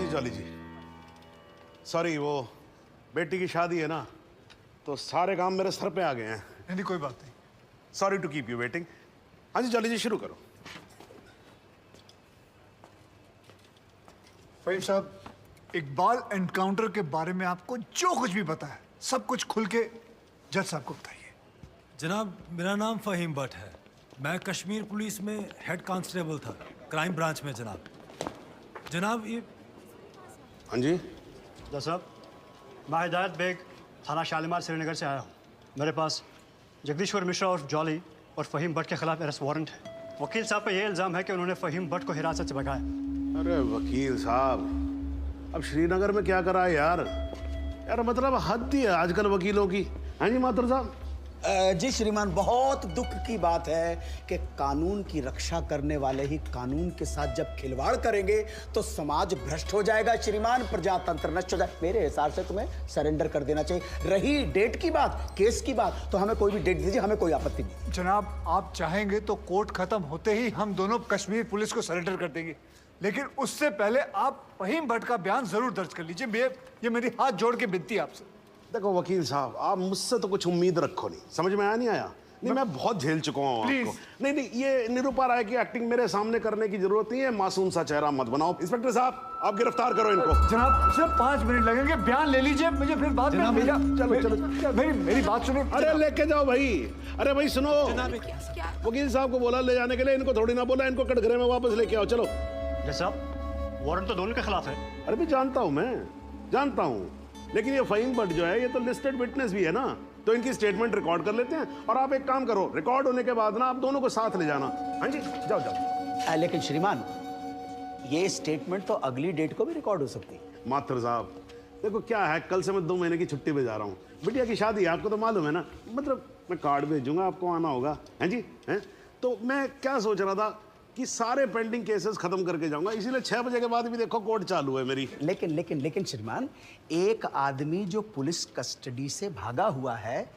जी jolly जी, sorry वो बेटी की शादी है ना, तो सारे काम मेरे सर पे आ गए हैं। नहीं कोई बात नहीं। Sorry to keep you waiting. हाँ जी जॉली जी शुरू करो। फहीम साहब, इकबाल एनकाउंटर के बारे में आपको जो कुछ भी पता है सब कुछ खुल के जज साहब को बताइए। जनाब, मेरा नाम फ़हीम भट्ट है। मैं कश्मीर पुलिस में हेड कांस्टेबल था, क्राइम ब्रांच में। जनाब ये हाँ जी जज साहब, मैं हिदायत बेग थाना शालीमार श्रीनगर से आया हूँ। मेरे पास जगदीश्वर मिश्रा और जॉली और फ़हीम भट्ट के खिलाफ अरेस्ट वारंट है। वकील साहब पे ये इल्ज़ाम है कि उन्होंने फ़हीम भट्ट को हिरासत से भगाया। अरे वकील साहब, अब श्रीनगर में क्या करा है यार? यार मतलब हद ही है आजकल वकीलों की। हाँ जी माथुर साहब। जी श्रीमान, बहुत दुख की बात है कि कानून की रक्षा करने वाले ही कानून के साथ जब खिलवाड़ करेंगे तो समाज भ्रष्ट हो जाएगा श्रीमान, प्रजातंत्र नष्ट हो जाए। मेरे हिसाब से तुम्हें सरेंडर कर देना चाहिए। रही डेट की बात, केस की बात, तो हमें कोई भी डेट दीजिए, हमें कोई आपत्ति नहीं। जनाब, आप चाहेंगे तो कोर्ट खत्म होते ही हम दोनों कश्मीर पुलिस को सरेंडर कर देंगे, लेकिन उससे पहले आप फ़हीम भट्ट का बयान जरूर दर्ज कर लीजिए। ये मेरी हाथ जोड़ के विनती है आपसे। देखो वकील साहब, आप मुझसे तो कुछ उम्मीद रखो नहीं, समझ में आया नहीं आया? नहीं मैं बहुत झेल चुका हूँ आपको। नहीं, ये निरूपा राय की एक्टिंग मेरे सामने करने की जरूरत नहीं है। मासूम सा चेहरा मत बनाओ। इंस्पेक्टर साहब, आप गिरफ्तार करो इनको। जनाब सिर्फ 5 मिनट लगेंगे, बयान ले लीजिए, मुझे फिर बाद में चलो मेरी बात सुनो। अरे लेके जाओ भाई। अरे भाई सुनो, वकील साहब को बोला ले जाने के लिए, इनको थोड़ी ना बोला इनको कटघरे में वापस लेके आओ। चलो जज साहब, वारंट तो दोनों के खिलाफ है। अरे भी जानता हूँ, मैं जानता हूँ, लेकिन ये फ़हीम भट्ट जो है ये तो लिस्टेड विटनेस भी है ना, तो इनकी स्टेटमेंट रिकॉर्ड कर लेते हैं। और आप एक काम करो, रिकॉर्ड होने के बाद ना आप दोनों को साथ ले जाना। हाँ जी जाओ जाओ। लेकिन श्रीमान, ये स्टेटमेंट तो अगली डेट को भी रिकॉर्ड हो सकती है। माथुर साहब देखो क्या है, कल से मैं 2 महीने की छुट्टी पे जा रहा हूँ। बिटिया की शादी है, आपको तो मालूम है ना, मतलब मैं कार्ड भेजूंगा, आपको आना होगा। हैं जी हैं। तो मैं क्या सोच रहा था कि सारे पेंडिंग केसेस खत्म करके जाऊंगा, इसीलिए 6 बजे के बाद भी देखो कोर्ट चालू है मेरी। लेकिन श्रीमान, एक आदमी जो पुलिस कस्टडी से भागा हुआ है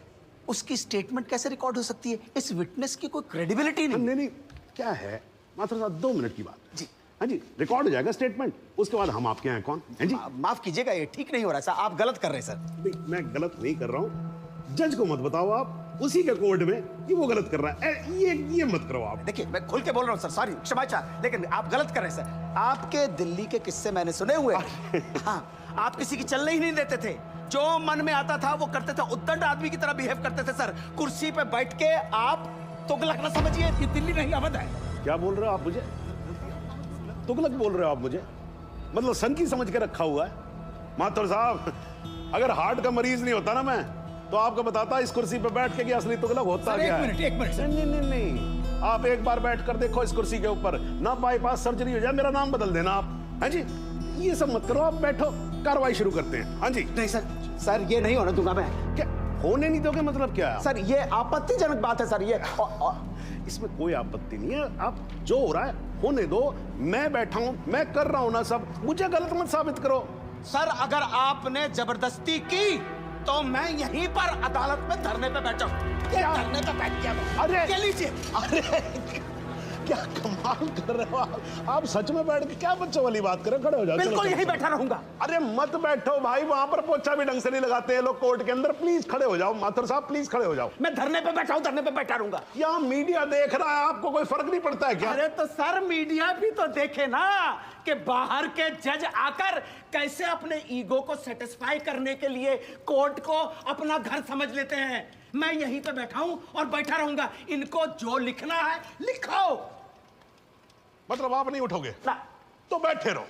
उसकी स्टेटमेंट कैसे रिकॉर्ड हो सकती है? इस विटनेस की कोई क्रेडिबिलिटी नहीं। नहीं क्या है माथुर साहब, 2 मिनट की बात जी। हाँ जी रिकॉर्ड हो जाएगा स्टेटमेंट, उसके बाद हम आपके यहाँ कौन है जी। माफ कीजिएगा, ये ठीक नहीं हो रहा सर, आप गलत कर रहे हैं सर। नहीं मैं गलत नहीं कर रहा हूँ, जज को मत बताओ आप, उसी के कोर्ट में कि वो गलत कर रहा है। ये मत करो आप। देखिए मैं खुल के बोल रहा हूँ सर, सॉरी क्षमा चाह, लेकिन आप गलत कर रहे हैं सर। आपके दिल्ली के किस्से मैंने सुने हुए। हाँ, आप किसी की चलने ही नहीं देते थे, जो मन में आता था वो करते थे, उद्दंड आदमी की तरह बिहेव करते थे सर। कुर्सी पे बैठ के आप तुगलक न समझिए, ये दिल्ली नहीं अवध है। क्या बोल रहे हो आप मुझे? तुगलक बोल रहे हो आप मुझे? मतलब सन की समझ के रखा हुआ है? माथुर साहब, अगर हार्ट का मरीज नहीं होता ना मैं, तो आपको बताता इस कुर्सी पे बैठ के कि असली तुगलक होता क्या है। एक मिनट सर। नहीं, आप एक बार बैठ कर देखो इस कुर्सी के ऊपर, ना बाईपास सर्जरी हो जाए, मेरा नाम बदल देना आप। हाँ जी ये सब मत करो, आप बैठो, कार्रवाई शुरू करते हैं। हाँ जी। नहीं सर ये नहीं होने दूंगा मैं। क्या होने नहीं दोगे मतलब क्या है? सर ये आपत्तिजनक बात है सर, ये इसमें कोई आपत्ति नहीं है, आप जो हो रहा है होने दो। मैं बैठा हूं, मैं कर रहा हूं ना सब, मुझे गलत मत साबित करो। सर अगर आपने जबरदस्ती की तो मैं यहीं पर अदालत में धरने पे बैठा हूं। क्या धरने पे बैठ गया? अरे क्या लीजिए। अरे क्या कमाल कर रहे हो आप सच में बैठ के क्या बच्चों वाली बात कर रहे हो? खड़े हो जाओ। बिल्कुल यहीं बैठा रहूंगा। अरे मत बैठो भाई, वहां पर पोछा भी ढंग से नहीं लगाते हैं लोग कोर्ट के अंदर। प्लीज खड़े हो जाओ माथुर साहब, प्लीज खड़े हो जाओ। मैं धरने पे बैठा हूं, धरने पे बैठा रहूंगा। यहाँ मीडिया देख रहा है, आपको कोई फर्क नहीं पड़ता है क्या? अरे तो सर मीडिया भी तो देखे ना कि बाहर के जज आकर कैसे अपने ईगो को सेटिस्फाई करने के लिए कोर्ट को अपना घर समझ लेते हैं। मैं यहीं पे बैठा हूं और बैठा रहूंगा। इनको जो लिखना है लिखो। मतलब आप नहीं उठोगे ना तो बैठे रहो,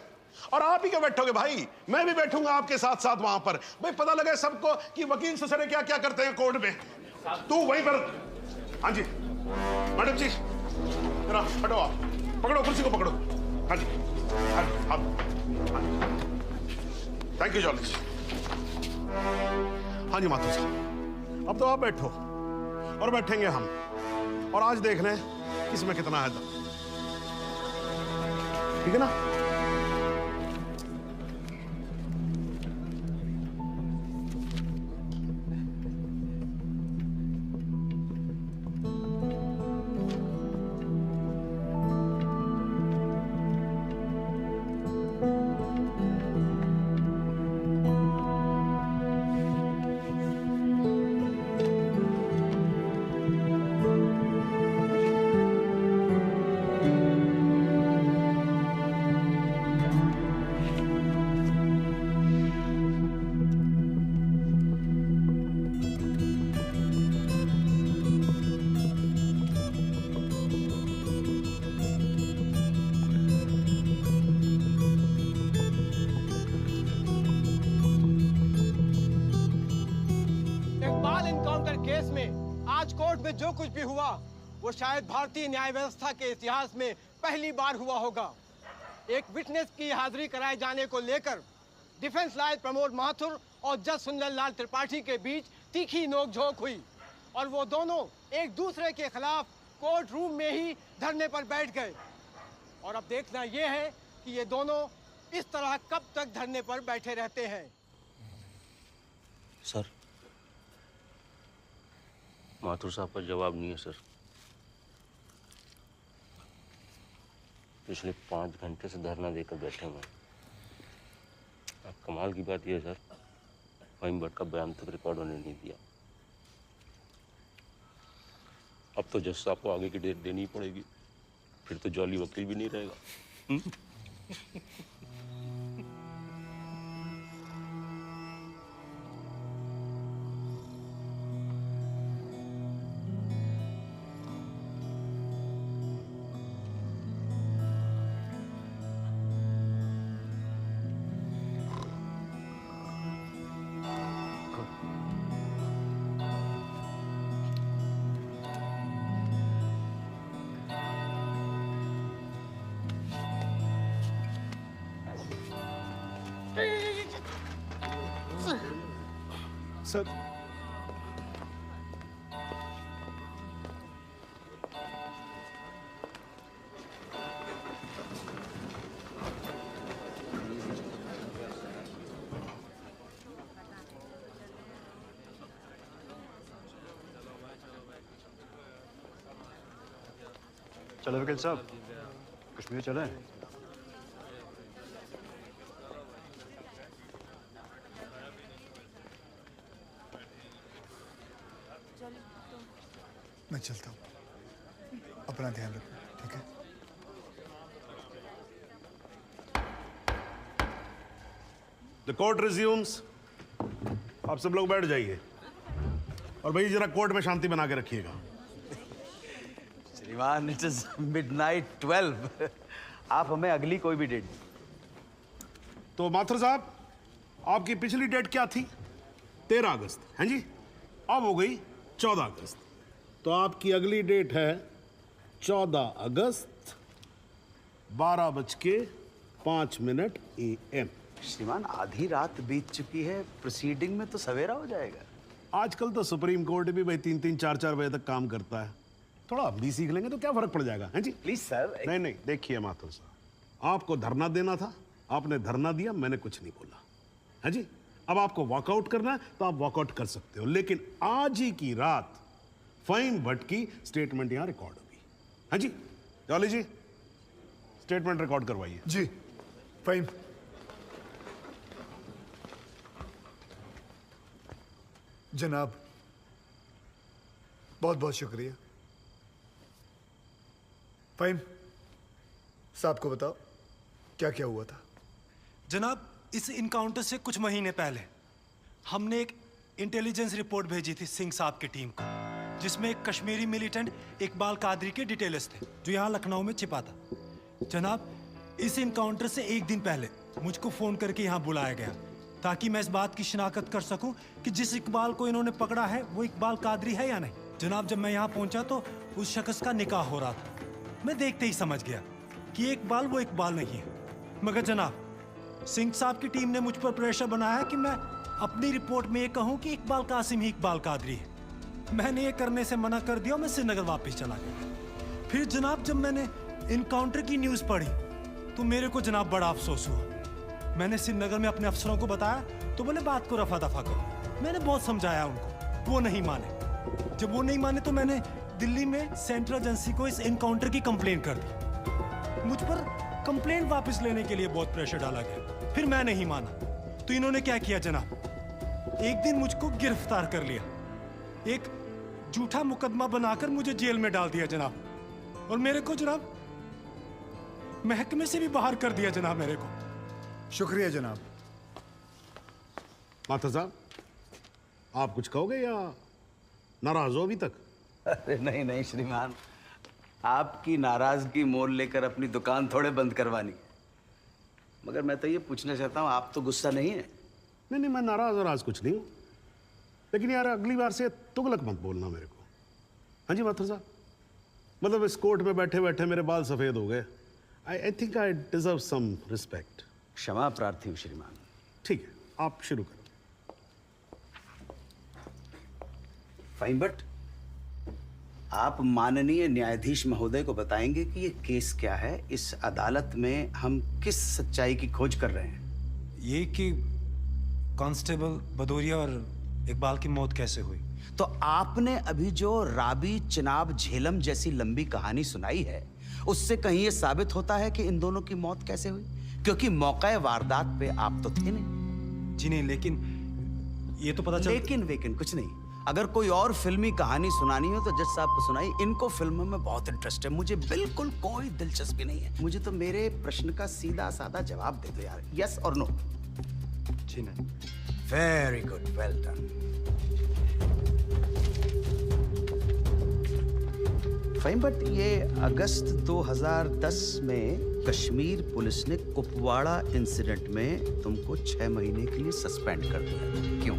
और आप ही क्या बैठोगे भाई, मैं भी बैठूंगा आपके साथ साथ वहां पर। भाई पता लगे सबको कि वकील ससुरे क्या क्या करते हैं कोर्ट में। तू वहीं पर। हाँ जी मैडम जी, जरा हटो, आप पकड़ो कुर्सी को, पकड़ो। हाँ जी थैंक यू जॉली। हाँ जी माथुर साहब, अब तो आप बैठो और बैठेंगे हम, और आज देख लें इसमें कितना है दम। ठीक है ना? में जो कुछ भी हुआ वो शायद भारतीय न्याय व्यवस्था के इतिहास में पहली बार हुआ होगा। एक विटनेस की हाजिरी कराए जाने को लेकर डिफेंस लॉयर प्रमोद माथुर और जज सुंदर लाल त्रिपाठी के बीच तीखी नोकझोंक हुई और वो दोनों एक दूसरे के खिलाफ कोर्ट रूम में ही धरने पर बैठ गए। और अब देखना ये है कि ये दोनों इस तरह कब तक धरने पर बैठे रहते हैं। सर, माथुर साहब का जवाब नहीं है सर। पिछले 5 घंटे से धरना देकर बैठे हुए हैं। अब कमाल की बात यह है सर, फहीम भट्ट का बयान तक रिकॉर्ड होने नहीं दिया। अब तो जज साहब को आगे की डेट देनी ही पड़ेगी, फिर तो जॉली वकील भी नहीं रहेगा। सर, चलो वकील साहब, कश्मीर चलें। मैं चलता हूँ। अपना ध्यान रखना, ठीक है? The court resumes. आप सब लोग बैठ जाइए और भाई जरा कोर्ट में शांति बना के रखिएगा। श्रीमान, इट इज मिडनाइट 12। आप हमें अगली कोई भी डेट। तो माथुर साहब, आपकी पिछली डेट क्या थी? 13 अगस्त, हैं जी? अब हो गई 14 अगस्त। तो आपकी अगली डेट है 14 अगस्त 12:05 AM। श्रीमान, आधी रात बीत चुकी है, प्रोसीडिंग में तो सवेरा हो जाएगा। आजकल तो सुप्रीम कोर्ट भी भाई 3-3, 4-4 बजे तक काम करता है। थोड़ा हम भी सीख लेंगे तो क्या फर्क पड़ जाएगा, हैं जी? Please sir. नहीं, देखिए माथुर साहब, आपको धरना देना था, आपने धरना दिया, मैंने कुछ नहीं बोला, है जी? अब आपको वॉकआउट करना है तो आप वॉकआउट कर सकते हो, लेकिन आज ही की रात फहीम भट्ट की स्टेटमेंट यहां रिकॉर्ड होगी, है जी? जॉली जी, स्टेटमेंट रिकॉर्ड करवाइए। जी, फहीम। जनाब, बहुत बहुत शुक्रिया। फहीम साहब को बताओ क्या क्या हुआ था। जनाब, इस इनकाउंटर से कुछ महीने पहले हमने एक इंटेलिजेंस रिपोर्ट भेजी थी सिंह साहब की टीम को, जिसमें एक कश्मीरी मिलिटेंट इकबाल कादरी के डिटेल्स थे जो यहाँ लखनऊ में छिपा था। जनाब, इस इनकाउंटर से एक दिन पहले मुझको फ़ोन करके यहाँ बुलाया गया ताकि मैं इस बात की शिनाख्त कर सकूं कि जिस इकबाल को इन्होंने पकड़ा है वो इकबाल कादरी है या नहीं। जनाब, जब मैं यहाँ पहुँचा तो उस शख्स का निकाह हो रहा था। मैं देखते ही समझ गया कि ये इकबाल वो इकबाल नहीं है। मगर जनाब, सिंह साहब की टीम ने मुझ पर प्रेशर बनाया कि मैं अपनी रिपोर्ट में ये कहूँ कि इकबाल कासिम ही इकबाल कादरी है। मैंने ये करने से मना कर दिया और मैं श्रीनगर वापस चला गया। फिर जनाब, जब मैंने इनकाउंटर की न्यूज़ पढ़ी तो मेरे को जनाब बड़ा अफसोस हुआ। मैंने श्रीनगर में अपने अफसरों को बताया तो बोले बात को रफा दफा करो। मैंने बहुत समझाया उनको, वो नहीं माने। जब वो नहीं माने तो मैंने दिल्ली में सेंट्रल एजेंसी को इस इनकाउंटर की कंप्लेंट कर दी। मुझ पर कंप्लेंट वापस लेने के लिए बहुत प्रेशर डाला गया। फिर मैं नहीं माना तो इन्होंने क्या किया जनाब, एक दिन मुझको गिरफ्तार कर लिया, एक झूठा मुकदमा बनाकर मुझे जेल में डाल दिया जनाब, और मेरे को जनाब महकमे से भी बाहर कर दिया जनाब मेरे को। शुक्रिया जनाब। माथुर साहब, आप कुछ कहोगे या नाराज हो अभी तक? अरे नहीं नहीं श्रीमान, आपकी नाराजगी मोल लेकर अपनी दुकान थोड़े बंद करवानी। मगर मैं तो ये पूछना चाहता हूँ, आप तो गुस्सा नहीं है? नहीं, मैं नाराज कुछ नहीं हूं, लेकिन यार अगली बार से तुगलक मत बोलना मेरे को, हाँ जी माथुर साहब, मतलब इस कोर्ट में बैठे बैठे मेरे बाल सफेद हो गए। I think I deserve some respect. क्षमा प्रार्थी हूँ श्रीमान। ठीक है, आप शुरू करो। फाइन भट्ट, आप माननीय न्यायाधीश महोदय को बताएंगे कि ये केस क्या है, इस अदालत में हम किस सच्चाई की खोज कर रहे हैं। ये कि कांस्टेबल भदौरिया और इकबाल की मौत कैसे हुई। तो आपने अभी जो राबी चिनाब झेलम जैसी लंबी कहानी सुनाई है, उससे कहीं ये साबित होता है कि इन दोनों की मौत कैसे हुई? क्योंकि मौका वारदात पे आप तो थे नहीं। जी नहीं, लेकिन ये तो पता चल। लेकिन वेकिन कुछ नहीं। अगर कोई और फिल्मी कहानी सुनानी हो तो जज साहब को सुनाई। इनको फिल्मों में बहुत इंटरेस्ट है, मुझे बिल्कुल कोई दिलचस्पी नहीं है। मुझे तो मेरे प्रश्न का सीधा साधा जवाब दे दो यार, यस और नो। जी नहीं। Very good, well done. Fine, but ये अगस्त 2010 में कश्मीर पुलिस ने कुपवाड़ा इंसिडेंट में तुमको 6 महीने के लिए सस्पेंड कर दिया, क्यों?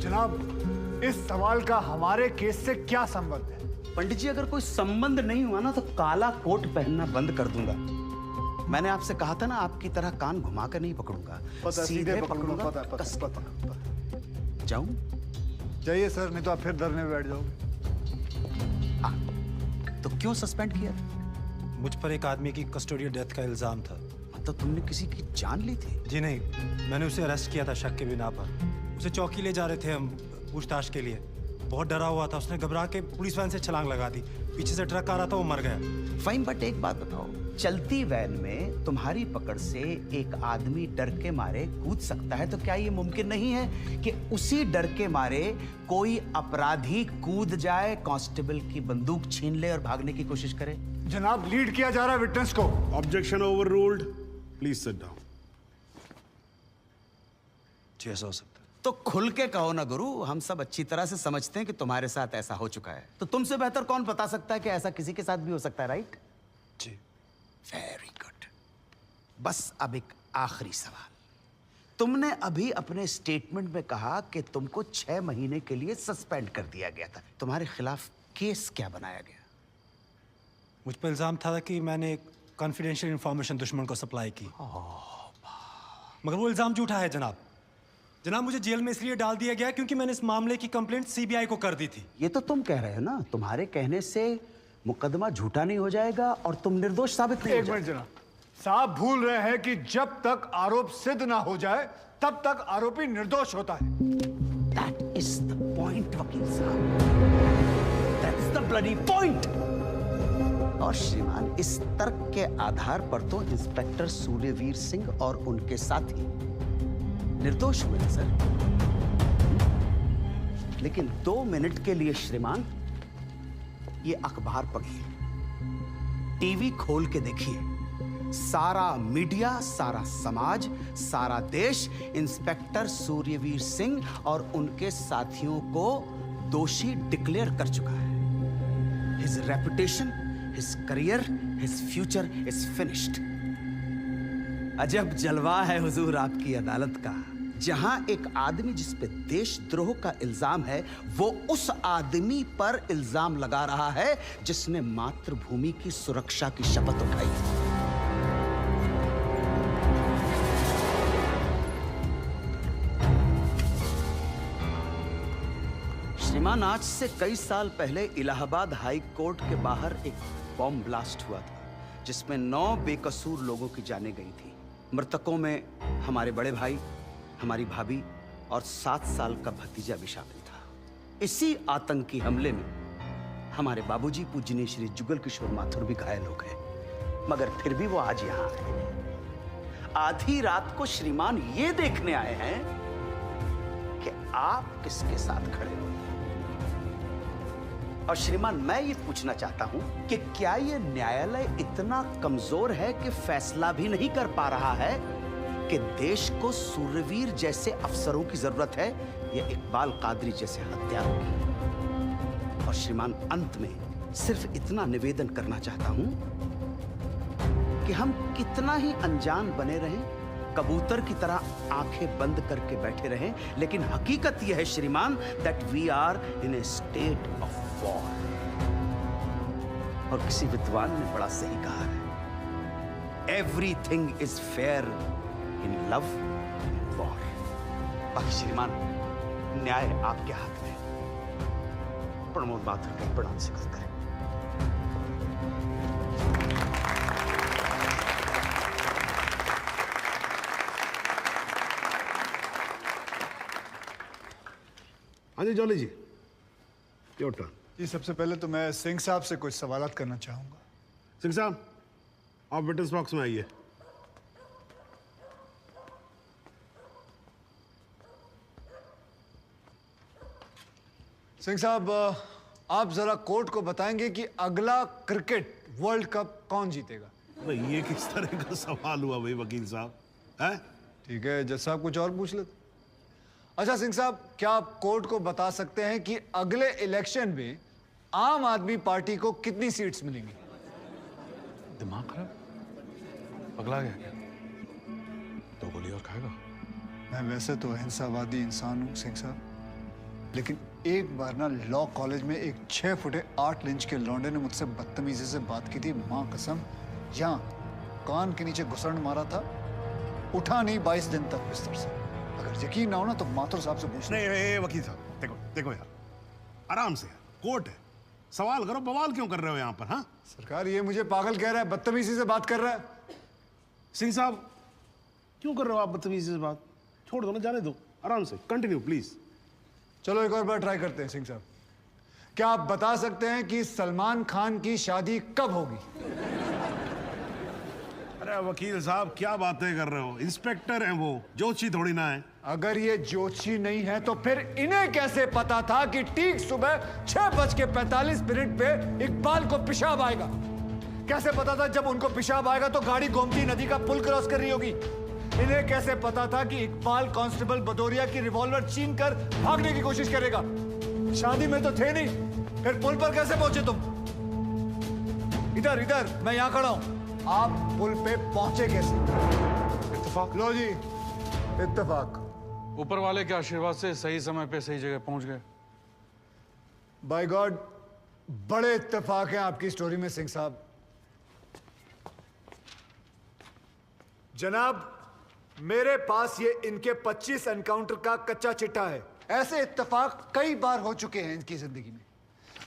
जनाब, इस सवाल का हमारे केस से क्या संबंध है? पंडित जी, अगर कोई संबंध नहीं हुआ ना तो काला कोट पहनना बंद कर दूंगा। मैंने आपसे कहा था ना, आपकी तरह कान घुमा कर नहीं पकड़ूंगा, सीधे पकड़ूंगा। कस के पकड़ूंगा। जाऊं? जाइए सर, नहीं तो आप फिर धरने में बैठ जाओगे। हाँ, तो क्यों सस्पेंड किया? मुझ पर एक आदमी की कस्टोडियल डेथ का इल्जाम था। तो तुमने किसी की जान ली थी? जी नहीं, मैंने उसे अरेस्ट किया था शक के बिना पर। उसे चौकी ले जा रहे थे हम पूछताछ के लिए। बहुत डरा हुआ था, उसने घबरा के पुलिस वैन से छलांग लगा दी। पीछे से ट्रक आ रहा था, वो मर गया। फाइन, बट एक बात बताओ, चलती वैन में तुम्हारी पकड़ से एक आदमी डर के मारे कूद सकता है, तो क्या ये मुमकिन नहीं है कि उसी डर के मारे कोई अपराधी कूद जाए, कांस्टेबल की बंदूक छीन ले और भागने की कोशिश करे? जनाब, लीड किया जा रहा है विटनेस को। Objection overruled, please sit down. जी, ऐसा हो सकता है। तो खुल के कहो ना गुरु, हम सब अच्छी तरह से समझते हैं कि तुम्हारे साथ ऐसा हो चुका है। तो तुमसे बेहतर कौन बता सकता है कि ऐसा किसी के साथ भी हो सकता है, राइट? जी। Very good. बस अब एक आखिरी सवाल। तुमने अभी अपने स्टेटमेंट में कहा कि तुमको 6 महीने के लिए सस्पेंड कर दिया गया था। तुम्हारे खिलाफ केस क्या बनाया गया? मुझ पर इल्जाम था कि मैंने एक कॉन्फिडेंशियल इंफॉर्मेशन दुश्मन को सप्लाई की। मगर वो इल्जाम झूठा है जनाब। जनाब, मुझे जेल में इसलिए डाल दिया गया क्योंकि मैंने इस मामले की कंप्लेंट सीबीआई को कर दी थी। ये तो तुम कह रहे हो ना, तुम्हारे कहने से मुकदमा झूठा नहीं हो जाएगा और तुम निर्दोष साबित नहीं हो एक मिनट जाओगे। जनाब, साहब भूल रहे हैं कि जब तक आरोप सिद्ध ना हो जाए तब तक आरोपी निर्दोष होता है। That is the point, वकील साहब। That's the bloody point। और श्रीमान, इस तर्क के आधार पर तो इंस्पेक्टर सूर्यवीर सिंह और उनके साथी निर्दोष हुए हैं सर। लेकिन 2 मिनट के लिए श्रीमान, ये अखबार पढ़िए, टीवी खोल के देखिए। सारा मीडिया, सारा समाज, सारा देश इंस्पेक्टर सूर्यवीर सिंह और उनके साथियों को दोषी डिक्लेयर कर चुका है। His reputation, his career, his future is finished. अजब जलवा है हुजूर आपकी अदालत का, जहां एक आदमी जिस पे देशद्रोह का इल्जाम है, वो उस आदमी पर इल्जाम लगा रहा है जिसने मातृभूमि की सुरक्षा की शपथ उठाई। श्रीमान, आज से कई साल पहले इलाहाबाद हाई कोर्ट के बाहर एक बॉम्ब ब्लास्ट हुआ था, जिसमें 9 बेकसूर लोगों की जानें गई थी। मृतकों में हमारे बड़े भाई, हमारी भाभी और 7 साल का भतीजा भी शामिल था। इसी आतंकी हमले में हमारे बाबूजी पूजनीय श्री जुगल किशोर माथुर भी घायल हो गए, मगर फिर भी वो आज यहां आए हैं। आधी रात को श्रीमान ये देखने आए हैं कि आप किसके साथ खड़े हो। और श्रीमान, मैं ये पूछना चाहता हूं कि क्या ये न्यायालय इतना कमजोर है कि फैसला भी नहीं कर पा रहा है कि देश को सूर्यवीर जैसे अफसरों की जरूरत है या इकबाल कादरी जैसे हत्यारों की? और श्रीमान, अंत में सिर्फ इतना निवेदन करना चाहता हूं कि हम कितना ही अनजान बने रहें, कबूतर की तरह आंखें बंद करके बैठे रहें, लेकिन हकीकत यह है श्रीमान that we are in a state of war. और किसी विद्वान ने बड़ा सही कहा है, everything is fair in love and war. बाकी श्रीमान, न्याय आपके हाथ में। प्रमोद माथुर का प्रणाम स्वीकार करें। हाँ जी जॉली जी, योर टर्न। जी सबसे पहले तो मैं सिंह साहब से कुछ सवालात करना चाहूंगा। सिंह साहब, आप विटनेस बॉक्स में आइए। सिंह साहब, आप जरा कोर्ट को बताएंगे कि अगला क्रिकेट वर्ल्ड कप कौन जीतेगा? भाई ये किस तरह का सवाल हुआ भाई वकील साहब? है ठीक है, जज साहब कुछ और पूछ लेते। अच्छा सिंह साहब, क्या आप कोर्ट को बता सकते हैं कि अगले इलेक्शन में आम आदमी पार्टी को कितनी सीट्स मिलेंगी? दिमाग खराब, पगला गया क्या? 2 गोली और खाएगा? मैं वैसे तो अहिंसावादी इंसान हूँ सिंह साहब, लेकिन एक बार ना लॉ कॉलेज में एक 6 फुटे 8 इंच के लौंडे ने मुझसे बदतमीजी से बात की थी। माँ कसम, यहाँ कान के नीचे घुसड़ मारा था, उठा नहीं 22 दिन तक बिस्तर से। अगर यकीन ना हो ना तो माथुर साहब से पूछ नहीं वकील साहब, देखो देखो यार, आराम से यार, कोर्ट है, सवाल करो, बवाल क्यों कर रहे हो यहाँ पर? हाँ सरकार, ये मुझे पागल कह रहा है, बदतमीजी से बात कर रहा है। सिंह साहब, क्यों कर रहे हो आप बदतमीजी से बात? छोड़ दो ना, जाने दो, आराम से कंटिन्यू प्लीज। चलो एक और बार ट्राई करते हैं। सिंह साहब, क्या आप बता सकते हैं कि सलमान खान की शादी कब होगी? अरे वकील साहब, क्या बातें कर रहे हो? इंस्पेक्टर हैं वो, जोशी थोड़ी ना है। अगर ये जोशी नहीं है तो फिर इन्हें कैसे पता था कि ठीक सुबह 6:45 पे इकबाल को पेशाब आएगा? कैसे पता था जब उनको पेशाब आएगा तो गाड़ी गोमती नदी का पुल क्रॉस कर रही होगी? इन्हें कैसे पता था कि इकबाल कांस्टेबल भदौरिया की रिवॉल्वर छीन कर भागने की कोशिश करेगा? शादी में तो थे नहीं, फिर पुल पर कैसे पहुंचे तुम? इधर इधर, मैं यहां खड़ा हूं, आप पुल पे पहुंचे कैसे? इत्तेफाक। लो जी, इत्तेफाक। ऊपर वाले के आशीर्वाद से सही समय पे सही जगह पहुंच गए। बाय गॉड, बड़े इत्तेफाक हैं आपकी स्टोरी में सिंह साहब। जनाब, मेरे पास ये इनके 25 एनकाउंटर का कच्चा चिट्ठा है। ऐसे इत्तेफाक कई बार हो चुके हैं इनकी जिंदगी में।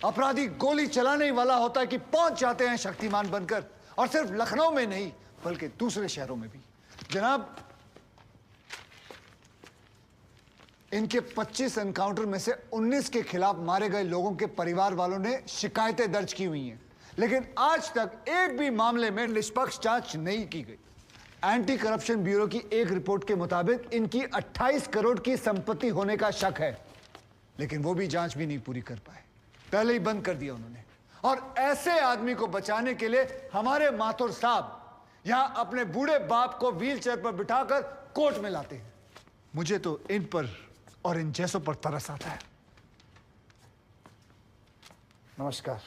अपराधी गोली चलाने ही वाला होता है कि पहुंच जाते हैं शक्तिमान बनकर, और सिर्फ लखनऊ में नहीं बल्कि दूसरे शहरों में भी। जनाब, इनके 25 एनकाउंटर में से 19 के खिलाफ मारे गए लोगों के परिवार वालों ने शिकायतें दर्ज की हुई हैं, लेकिन आज तक एक भी मामले में निष्पक्ष जांच नहीं की गई। एंटी करप्शन ब्यूरो की एक रिपोर्ट के मुताबिक इनकी 28 करोड़ की संपत्ति होने का शक है, लेकिन वो भी जांच भी नहीं पूरी कर पाए, पहले ही बंद कर दिया उन्होंने। और ऐसे आदमी को बचाने के लिए हमारे माथुर साहब यहां अपने बूढ़े बाप को व्हीलचेयर पर बिठाकर कोर्ट में लाते हैं। मुझे तो इन पर और इन जैसों पर तरस आता है। नमस्कार,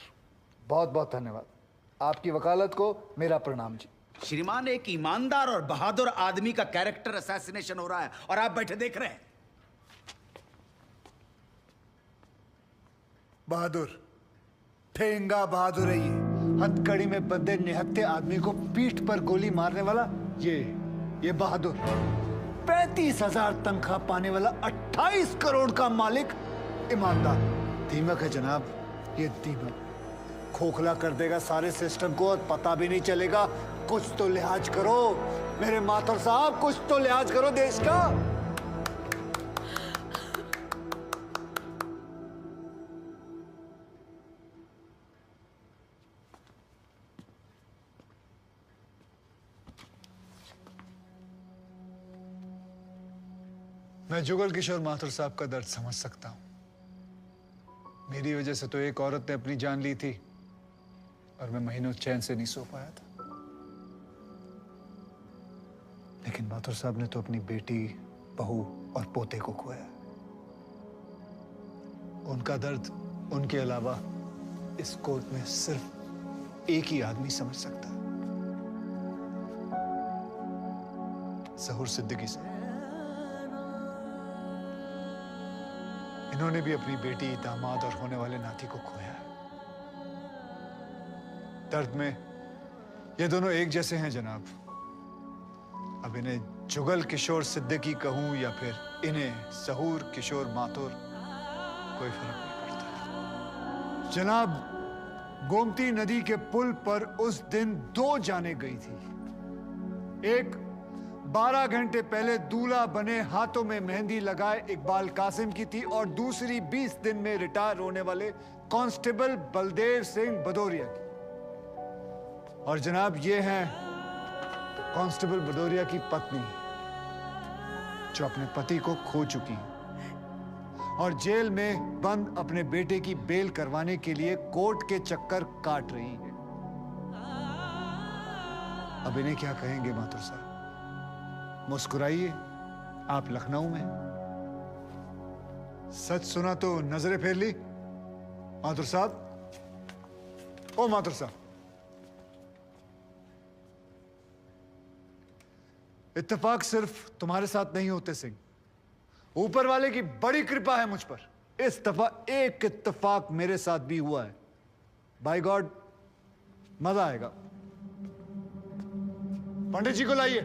बहुत बहुत धन्यवाद। आपकी वकालत को मेरा प्रणाम जी। श्रीमान, एक ईमानदार और बहादुर आदमी का कैरेक्टर असैसिनेशन हो रहा है और आप बैठे देख रहे हैं। बहादुर, ठेंगा बहादुर है ये। हथकड़ी में बंधे निहत्थे आदमी को पीठ पर गोली मारने वाला ये बहादुर। 35,000 तनख्वाह पाने वाला 28 करोड़ का मालिक ईमानदार। दीमक है जनाब, ये दीमक खोखला कर देगा सारे सिस्टम को और पता भी नहीं चलेगा। कुछ तो लिहाज करो मेरे माथुर साहब, कुछ तो लिहाज करो देश का। मैं जुगल किशोर माथुर साहब का दर्द समझ सकता हूं। मेरी वजह से तो एक औरत ने अपनी जान ली थी और मैं महीनों चैन से नहीं सो पाया था। लेकिन माथुर साहब ने तो अपनी बेटी, बहू और पोते को खोया। उनका दर्द उनके अलावा इस कोर्ट में सिर्फ एक ही आदमी समझ सकता है, ज़हूर सिद्दीकी साहब। इन्होंने भी अपनी बेटी, दामाद और होने वाले नाती को खोया है। दर्द में ये दोनों एक जैसे हैं जनाब। अब इन्हें जुगल किशोर सिद्दीकी कहूं या फिर इन्हें सहूर किशोर माथुर, कोई फर्क नहीं पड़ता। जनाब, गोमती नदी के पुल पर उस दिन 2 जानें गई थी। एक 12 घंटे पहले दूल्हा बने, हाथों में मेहंदी लगाए इकबाल कासिम की थी, और दूसरी 20 दिन में रिटायर होने वाले कांस्टेबल बलदेव सिंह भदौरिया की। और जनाब, ये हैं कांस्टेबल भदौरिया की पत्नी, जो अपने पति को खो चुकी है और जेल में बंद अपने बेटे की बेल करवाने के लिए कोर्ट के चक्कर काट रही है। अब इन्हें क्या कहेंगे माथुर साहब? मुस्कुराइए, आप लखनऊ में। सच सुना तो नजरें फेर ली माथुर साहब। ओ माथुर साहब, इत्तेफाक सिर्फ तुम्हारे साथ नहीं होते सिंह, ऊपर वाले की बड़ी कृपा है मुझ पर। इस दफा एक इत्तेफाक मेरे साथ भी हुआ है। बाय गॉड, मजा आएगा। पंडित जी को लाइए,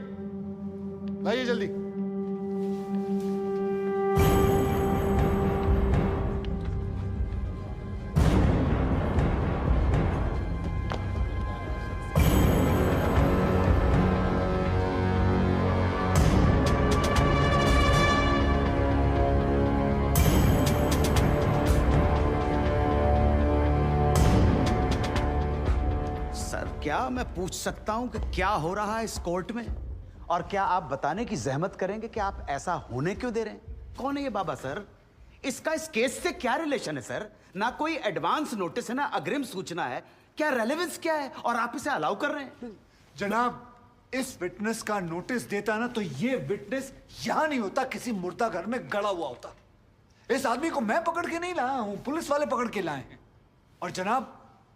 लाइए जल्दी। क्या मैं पूछ सकता हूं कि क्या हो रहा है इस कोर्ट में? और क्या आप बताने की जहमत करेंगे कि आप ऐसा होने क्यों दे रहे हैं? कौन है ये बाबा सर? इसका इस केस से क्या रिलेशन है सर? ना कोई एडवांस नोटिस है, ना अग्रिम सूचना है। क्या रेलेवेंस क्या है और आप इसे अलाउ कर रहे हैं? जनाब, इस विटनेस का नोटिस देता ना तो ये विटनेस यहां नहीं होता, किसी मुर्दा घर में गड़ा हुआ होता। इस आदमी को मैं पकड़ के नहीं लाया हूं, पुलिस वाले पकड़ के लाए हैं। और जनाब,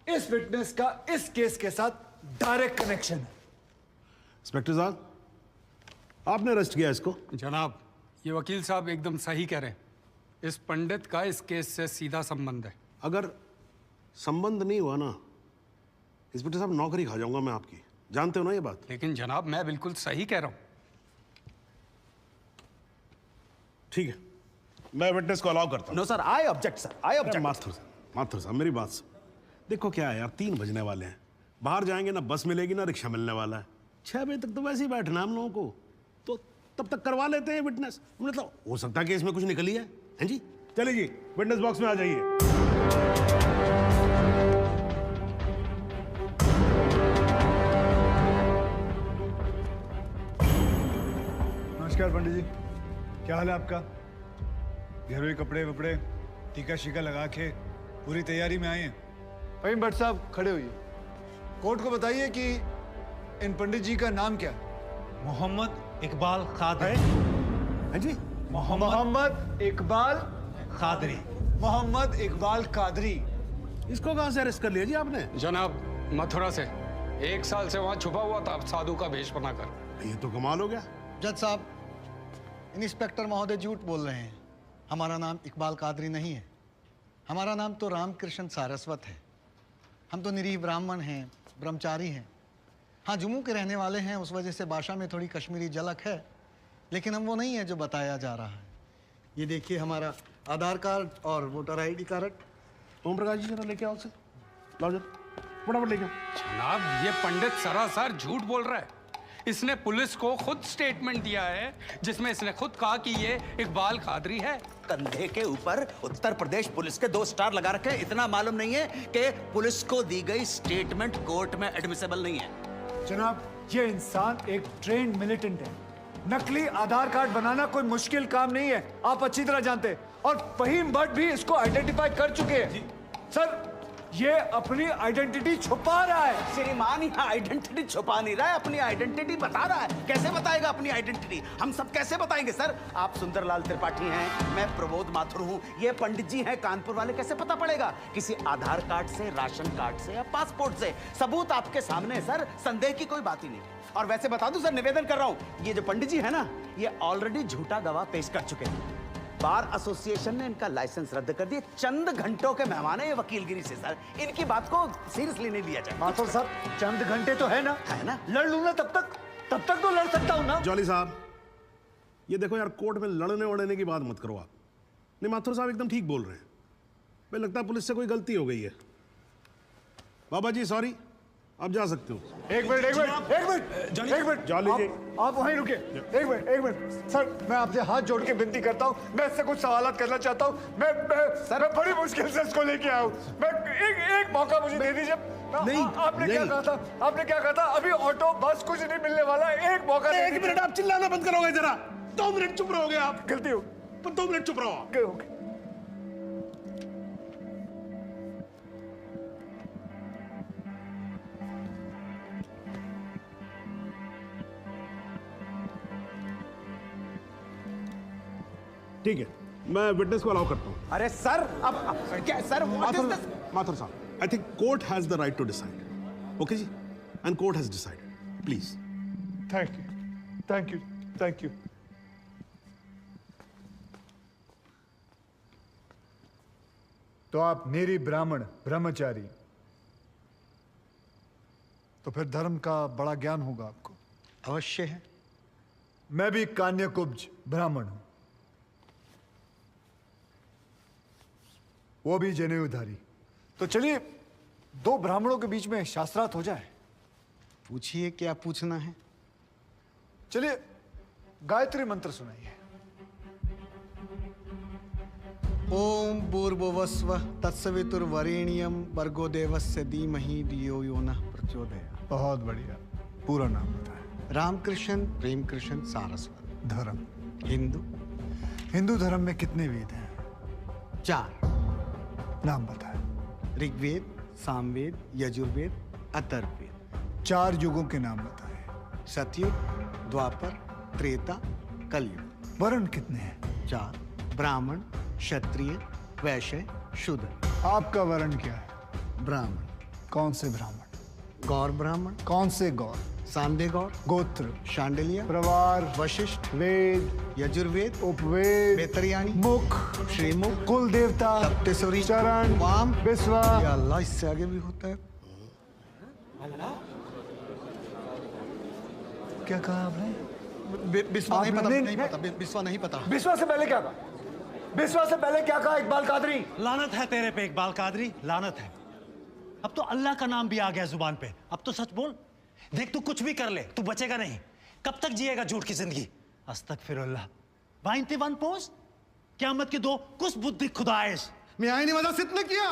इस विटनेस का इस केस के साथ डायरेक्ट कनेक्शन है। इंस्पेक्टर साहब, आपने अरेस्ट किया इसको? जनाब, ये वकील साहब एकदम सही कह रहे हैं। इस पंडित का इस केस से सीधा संबंध है। अगर संबंध नहीं हुआ ना, इंस्पेक्टर साहब, नौकरी खा जाऊंगा मैं आपकी। जानते हो ना ये बात? लेकिन जनाब, मैं बिल्कुल सही कह रहा हूं। ठीक है, मैं विटनेस को अलाउ करता हूं। No sir, I object sir, I object. Mathur साहब, मेरी बात सुन। देखो क्या है यार, 3 बजने वाले हैं, बाहर जाएंगे ना बस मिलेगी ना रिक्शा मिलने वाला है। 6 बजे तक तो वैसे ही बैठना हम लोगों को, तो तब तक करवा लेते हैं विटनेस। मतलब हो सकता है कि इसमें कुछ निकली है। हैं जी? चलिए जी, विटनेस बॉक्स में आ जाइए। नमस्कार पंडित जी, क्या हाल है आपका? घरेलू कपड़े वपड़े टीका शीका लगा के पूरी तैयारी में आए हैं। फहीम भट्ट साहब, खड़े होइए। कोर्ट को बताइए कि इन पंडित जी का नाम क्या है? मोहम्मद इकबाल कादरी। हैं जी? मोहम्मद इकबाल कादरी। मोहम्मद इकबाल कादरी। इसको कहां से अरेस्ट कर लिया जी आपने? जनाब, मथुरा से 1 साल से वहां छुपा हुआ था साधु का भेष बनाकर। ये तो कमाल हो गया। जज साहब, इंस्पेक्टर महोदय झूठ बोल रहे हैं। हमारा नाम इकबाल कादरी नहीं है, हमारा नाम तो रामकृष्ण सारस्वत है। हम तो निरीह ब्राह्मण हैं, ब्रह्मचारी हैं। हाँ, जम्मू के रहने वाले हैं, उस वजह से भाषा में थोड़ी कश्मीरी झलक है, लेकिन हम वो नहीं है जो बताया जा रहा है। ये देखिए हमारा आधार कार्ड और voter ID card. Om Prakash ji, जरा लेके आओ उसे। लाओ जरा, फटाफट लेके आओ। जनाब, ये पंडित सरासर झूठ बोल रहा है। इसने पुलिस को खुद स्टेटमेंट दिया है, जिसमें इसने खुद कहा कि ये इकबाल कादरी है। कंधे के ऊपर उत्तर प्रदेश पुलिस के 2 स्टार लगा रखे हैं। इतना मालूम नहीं है कि पुलिस को दी गई स्टेटमेंट कोर्ट में एडमिसेबल नहीं है। जनाब, ये इंसान एक ट्रेंड मिलिटेंट है। नकली आधार कार्ड बनाना कोई मुश्किल काम नहीं है, आप अच्छी तरह जानते हैं। और फहीम भट्ट भी इसको आइडेंटिफाई कर चुके हैं। सर, ये अपनी आइडेंटिटी छुपा रहा है। श्रीमान यहाँ आइडेंटिटी छुपा नहीं रहा है, अपनी आइडेंटिटी बता रहा है। कैसे बताएगा अपनी आइडेंटिटी? हम सब कैसे बताएंगे सर? आप सुंदरलाल त्रिपाठी हैं, मैं प्रबोध माथुर हूँ, ये पंडित जी हैं कानपुर वाले, कैसे पता पड़ेगा? किसी आधार कार्ड से, राशन कार्ड से या पासपोर्ट से? सबूत आपके सामने है सर, संदेह की कोई बात ही नहीं। और वैसे बता दूं सर, निवेदन कर रहा हूँ, ये जो पंडित जी है ना, ये ऑलरेडी झूठा गवाह पेश कर चुके हैं। बार एसोसिएशन ने इनका लाइसेंस रद्द कर दिया। चंद घंटों के मेहमान है ये वकीलगिरी से सर, इनकी बात को सीरियसली नहीं लिया जाए। माथुर साहब चंद घंटे तो है ना लड़ लूं ना तब तक तो लड़ सकता हूं ना। जॉली साहब, ये देखो यार, कोर्ट में लड़ने वड़ने की बात मत करो आप। नहीं, माथुर साहब एकदम ठीक बोल रहे हैं। भाई लगता है पुलिस से कोई गलती हो गई है। बाबा जी सॉरी, आप जा सकते हो। एक मिनट जॉली जी, आप वहीं रुके। एक मिनट सर, मैं आपसे हाथ जोड़ के विनती करता हूँ, मैं इससे कुछ सवालात करना चाहता हूँ। मैं बड़ी मुश्किल से इसको लेके आया हूँ। मैं एक मौका मुझे दे दीजिए। नहीं, आपने क्या कहा था? अभी ऑटो बस कुछ नहीं मिलने वाला। एक मौका। एक मिनट, आप चिल्लाना बंद करोगे जरा? 2 मिनट चुप रहोगे आप? गलती हो, पर 2 मिनट चुप रहो आप। ठीक है, मैं विटनेस को अलाउ करता हूं। अरे सर, अब क्या सर? माथुर साहब, I think court has the right to decide. Okay जी, and court has decided. Please. Thank you. तो आप मेरी ब्राह्मण ब्रह्मचारी, तो फिर धर्म का बड़ा ज्ञान होगा आपको। अवश्य है। मैं भी कान्यकुब्ज ब्राह्मण हूं, वो भी जनेऊधारी। तो चलिए 2 ब्राह्मणों के बीच में शास्त्रार्थ हो जाए। पूछिए, क्या पूछना है? चलिए गायत्री मंत्र सुनाइए। ओम भूर्भुवस्वः तत्सवितुर्वरेण्यं भर्गो देवस्य धीमहि धियो यो नः प्रचोदयात्। बहुत बढ़िया, पूरा नाम बताएं। रामकृष्ण प्रेमकृष्ण सारस्वत। धर्म? हिंदू धर्म में कितने वेद हैं? 4। नाम बताएं। ऋग्वेद, सामवेद, यजुर्वेद, अथर्ववेद। 4 युगों के नाम बताएं। सतयुग, द्वापर, त्रेता, कलयुग। वर्ण कितने हैं? 4। ब्राह्मण, क्षत्रिय, वैश्य, शूद्र। आपका वर्ण क्या है? ब्राह्मण। कौन से ब्राह्मण? गौर ब्राह्मण। कौन से गौर? सांदे गौर। गोत्र? शांडिल्य। प्रवार? वशिष्ठ। वेद? यजुर्वेद। उपवेद? बेतरियाणी। मुख? श्रीमुख। कुल देवता? सप्तसुरी। चरण? वाम। विश्वा? या अल्लाह, इससे आगे भी होता है। क्या कहा आपने? बिस्वा नहीं पता, नहीं पता। बिस्वा नहीं पता। विश्वा से पहले क्या कहा? विश्वा से पहले क्या कहा इकबाल कादरी? लानत है तेरे पे इकबाल कादरी, लानत है। अब तो अल्लाह का नाम भी आ गया जुबान पे। अब तो सच बोल। देख, तू कुछ भी कर ले, तू बचेगा नहीं। कब तक जिएगा झूठ की जिंदगी? अस्तगफिरुल्लाह। 91 पोस्ट क़यामत की 2 कुछ बुद्धि खुदाइश। मैं आईने वाला सिद्ध किया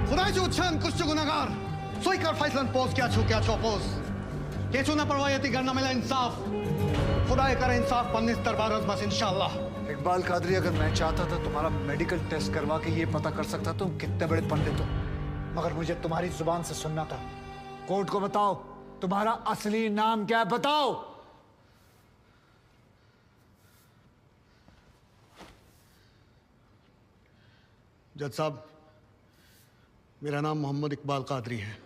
खुदा जो उच्छान कुछ जो गुनाहगार सोई कर फैसलन पोस्ट क्या छो पोस्ट के चुना परवायती करना मिला इंसाफ खुदा करे इंसाफ पन्नीस दरबार बस इंशाल्लाह। इकबाल कादरी, अगर मैं चाहता था तुम्हारा मेडिकल टेस्ट करवा के ये पता कर सकता तुम कितने बड़े पंडित हो, मगर मुझे तुम्हारी जुबान से सुनना था। कोर्ट को बताओ तुम्हारा असली नाम क्या है, बताओ। जज साहब, मेरा नाम मोहम्मद इकबाल कादरी है।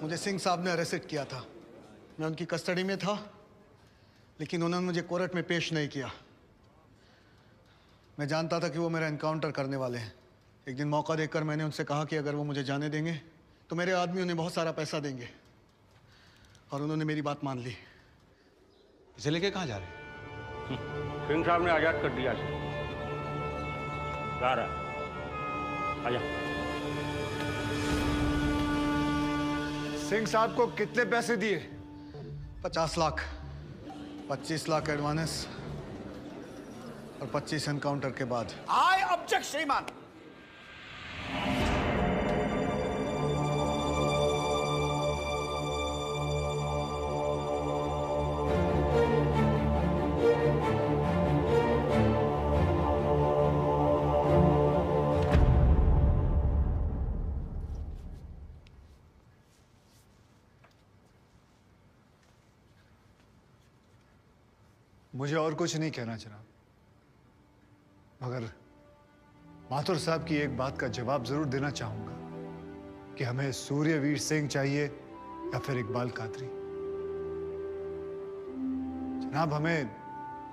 मुझे सिंह साहब ने अरेस्ट किया था। मैं उनकी कस्टडी में था, लेकिन उन्होंने मुझे कोर्ट में पेश नहीं किया। मैं जानता था कि वो मेरा एनकाउंटर करने वाले हैं। एक दिन मौका देखकर मैंने उनसे कहा कि अगर वो मुझे जाने देंगे तो मेरे आदमी उन्हें बहुत सारा पैसा देंगे, और उन्होंने मेरी बात मान ली। इसे लेके कहाँ जा रहे हैं? सिंह साहब ने आजाद कर दिया। जा रहा आजा। सिंह साहब को कितने पैसे दिए? 50 लाख, 25 लाख एडवांस और 25 एनकाउंटर के बाद। आई ऑब्जेक्ट श्रीमान। मुझे और कुछ नहीं कहना जनाब, मगर माथुर साहब की एक बात का जवाब जरूर देना चाहूंगा कि हमें सूर्यवीर सिंह चाहिए या फिर इकबाल कादरी। जनाब, हमें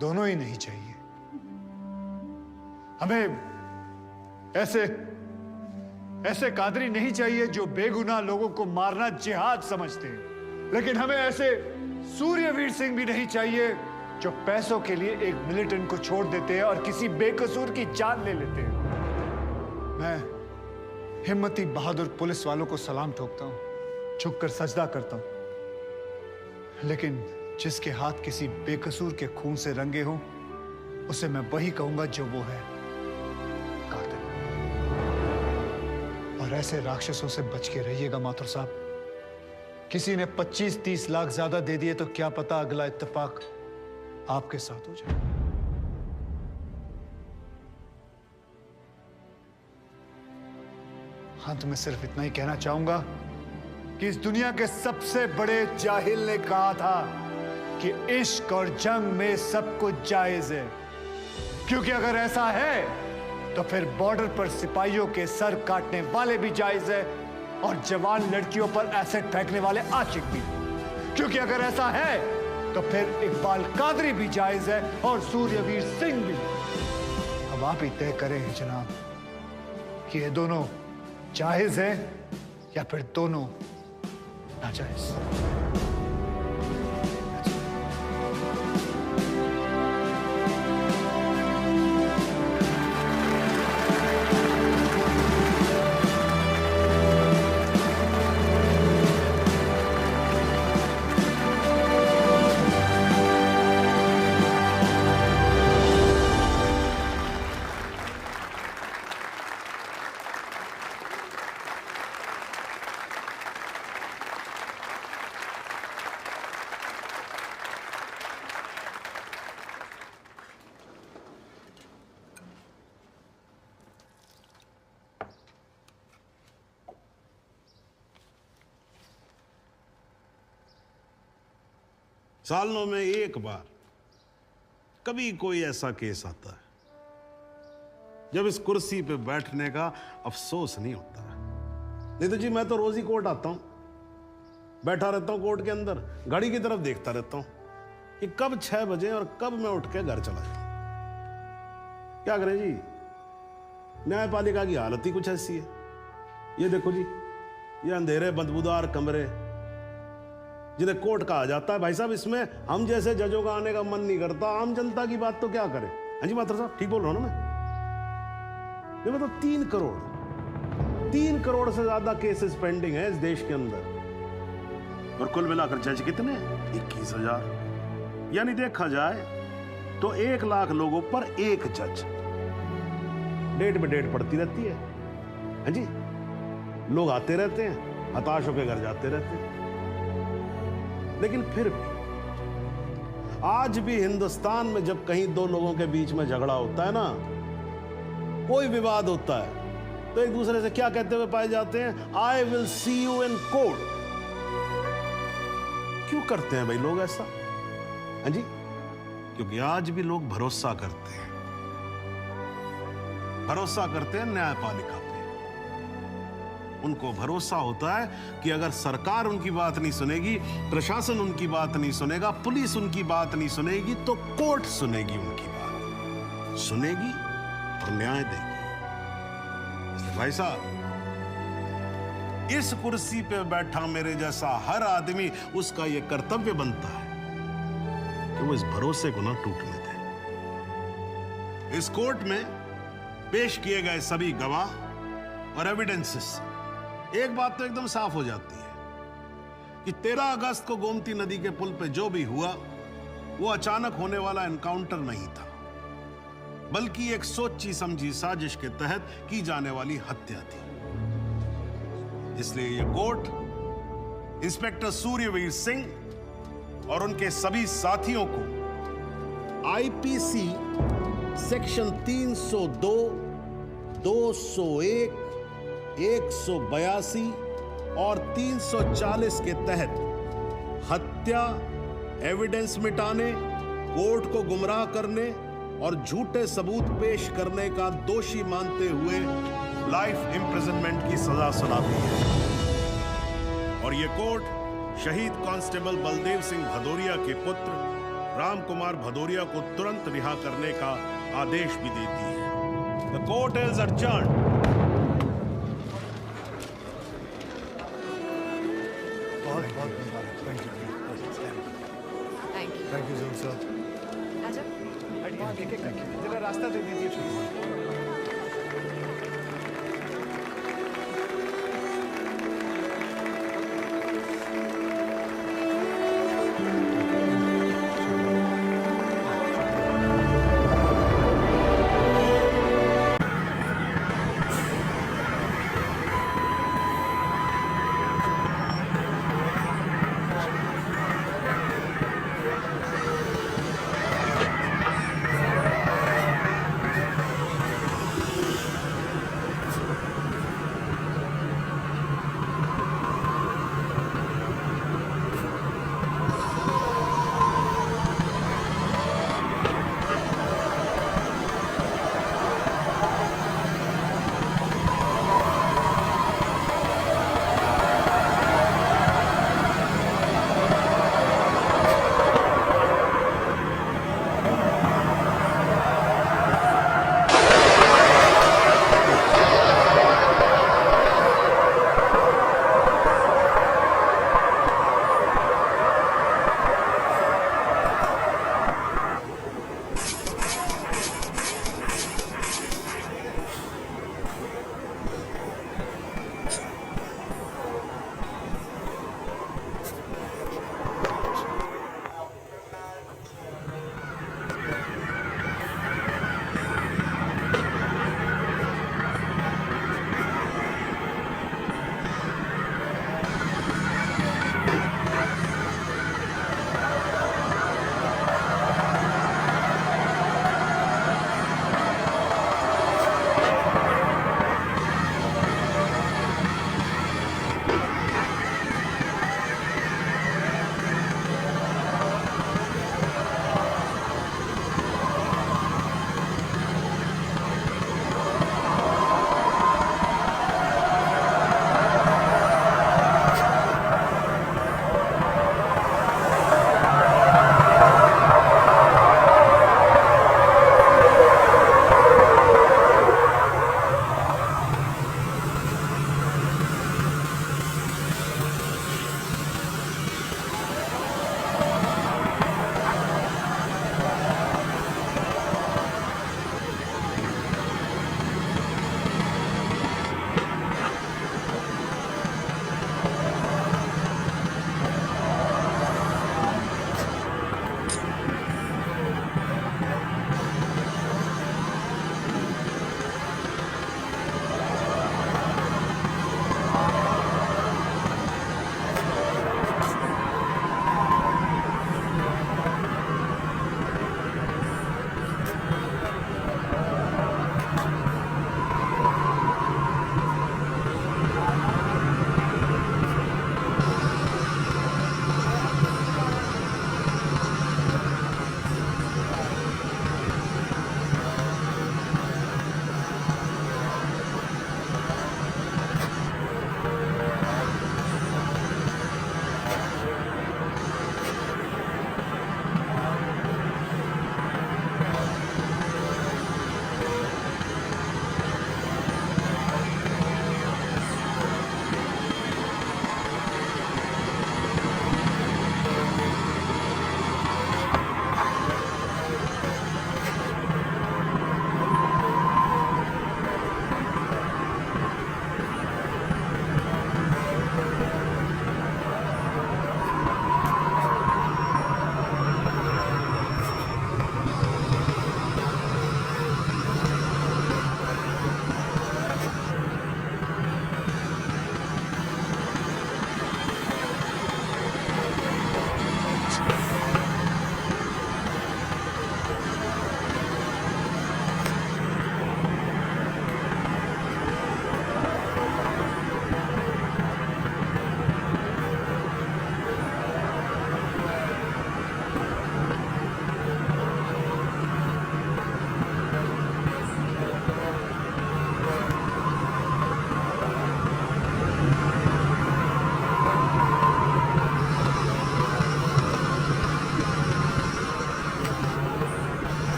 दोनों ही नहीं चाहिए। हमें ऐसे कादरी नहीं चाहिए जो बेगुनाह लोगों को मारना जिहाद समझते हैं, लेकिन हमें ऐसे सूर्यवीर सिंह भी नहीं चाहिए जो पैसों के लिए एक मिलिटेंट को छोड़ देते हैं और किसी बेकसूर की जान ले लेते हैं। मैं हिम्मती बहादुर पुलिस वालों को सलाम ठोकता हूं, झुककर सजदा करता हूं, लेकिन जिसके हाथ किसी बेकसूर के खून से रंगे हों उसे मैं वही कहूंगा जो वो है, कातिल। और ऐसे राक्षसों से बच के रहिएगा माथुर साहब। किसी ने 25-30 लाख ज्यादा दे दिए तो क्या पता अगला इत्तेफाक आपके साथ हो जाए। अंत में सिर्फ इतना ही कहना चाहूंगा कि इस दुनिया के सबसे बड़े जाहिल ने कहा था कि इश्क और जंग में सब कुछ जायज है, क्योंकि अगर ऐसा है तो फिर बॉर्डर पर सिपाहियों के सर काटने वाले भी जायज है और जवान लड़कियों पर एसिड फेंकने वाले आशिक भी, क्योंकि अगर ऐसा है तो फिर इकबाल कादरी भी जायज है और सूर्यवीर सिंह भी। अब आप ही तय करें जनाब कि ये दोनों जायज है या फिर दोनों नाजायज। सालों में एक बार कभी कोई ऐसा केस आता है जब इस कुर्सी पे बैठने का अफसोस नहीं होता है। नहीं तो जी मैं तो रोज ही कोर्ट आता हूं, बैठा रहता हूं कोर्ट के अंदर, घड़ी की तरफ देखता रहता हूं कि कब 6 बजे और कब मैं उठ के घर चला जाऊं। क्या करें जी, न्यायपालिका की हालत ही कुछ ऐसी है। ये देखो जी, ये अंधेरे बदबूदार कमरे जिन्हें कोर्ट कहा जाता है, भाई साहब इसमें हम जैसे जजों का आने का मन नहीं करता। आम जनता की बात तो क्या करें। हाँ जी माथुर साहब ठीक बोल रहा हूं ना मैं? ये मतलब 3 करोड़ से ज्यादा केसेस पेंडिंग है इस देश के अंदर, और कुल मिलाकर जज कितने? 21,000। यानी देखा जाए तो 1 लाख लोगों पर एक जज। डेट पे डेट पड़ती रहती है। हाँ जी, लोग आते रहते हैं, हताश होकर घर जाते रहते हैं। लेकिन फिर भी आज भी हिंदुस्तान में जब कहीं 2 लोगों के बीच में झगड़ा होता है ना, कोई विवाद होता है, तो एक दूसरे से क्या कहते हुए पाए जाते हैं? I will see you in court. क्यों करते हैं भाई लोग ऐसा? हाँ जी, क्योंकि आज भी लोग भरोसा करते हैं, न्यायपालिका पे। उनको भरोसा होता है कि अगर सरकार उनकी बात नहीं सुनेगी, प्रशासन उनकी बात नहीं सुनेगा, पुलिस उनकी बात नहीं सुनेगी, तो कोर्ट सुनेगी उनकी बात, सुनेगी और न्याय देगी। इसलिए भाई साहब, इस कुर्सी पे बैठा मेरे जैसा हर आदमी, उसका यह कर्तव्य बनता है कि वो इस भरोसे को ना टूटने दे। इस कोर्ट में पेश किए गए सभी गवाह और एविडेंसेस, एक बात तो एकदम साफ हो जाती है कि 13 अगस्त को गोमती नदी के पुल पे जो भी हुआ वो अचानक होने वाला एनकाउंटर नहीं था, बल्कि एक सोची समझी साजिश के तहत की जाने वाली हत्या थी। इसलिए यह कोर्ट इंस्पेक्टर सूर्यवीर सिंह और उनके सभी साथियों को आईपीसी सेक्शन 302, 201, 182 और 340 के तहत हत्या, एविडेंस मिटाने, कोर्ट को गुमराह करने और झूठे सबूत पेश करने का दोषी मानते हुए लाइफ इम्प्रिजनमेंट की सजा सुनाती है। और यह कोर्ट शहीद कांस्टेबल बलदेव सिंह भदौरिया के पुत्र राम कुमार भदौरिया को तुरंत रिहा करने का आदेश भी देती है। The court is adjourned. बहुत बहुत मुबारक। Thank you. Thank you sir. जरा रास्ता दे दीजिए प्लीज।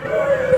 सर।